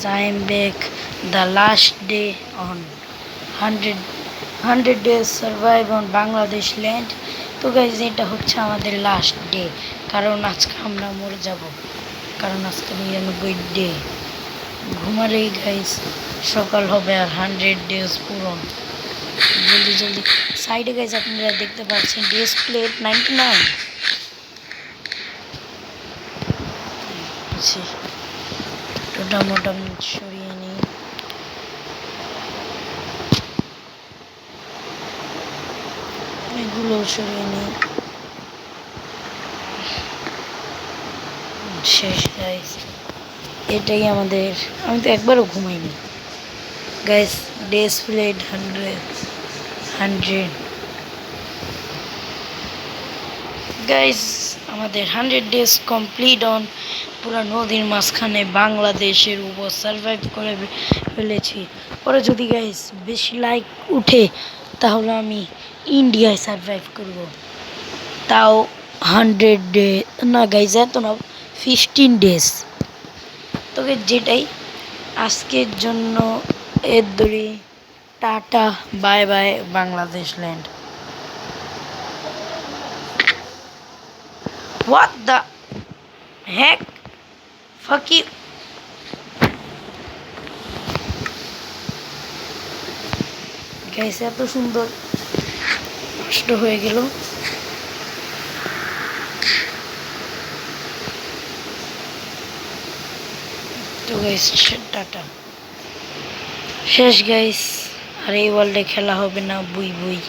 I am back. The last day on 100 days survive on Bangladesh land. তো guys এটা হচ্ছে আমাদের last day, কারণ আজকে আমরা মরে যাব, কারণ আজকে 99 ডে। ঘুমালেই গাইজ সকাল হবে আর 100 ডেজ পূরণ। জলদি জলদি সাইডে গাইজ আপনারা দেখতে পাচ্ছেন ডিসপ্লে 99। টোটা মোটা সরিয়ে নিই। এগুলো সরিয়ে নিই। শেষ গাইজ, এটাই আমাদের। আমি তো একবারও ঘুমাইনি গাইজ। ডিসপ্লে 100 গাইজ, আমাদের 100 ডেজ কমপ্লিট অন। পুরো নদীর মাঝখানে বাংলাদেশের উপর সার্ভাইভ করে ফেলেছি। পরে যদি গাইজ বেশি লাইক উঠে তাহলে আমি ইন্ডিয়ায় সার্ভাইভ করব, তাও 100 ডে না গাইজ, এত না, 15 ডেজ। তবে যেটাই আজকের জন্য এর দড়ি, tata bye bye Bangladesh land. What the heck? Fuck you. Guys এত সুন্দর নষ্ট হয়ে গেল। তো গাইস টাটা, শেষ গাইস। আর এই ওয়ার্ল্ডে খেলা হবে না, বুই বুই।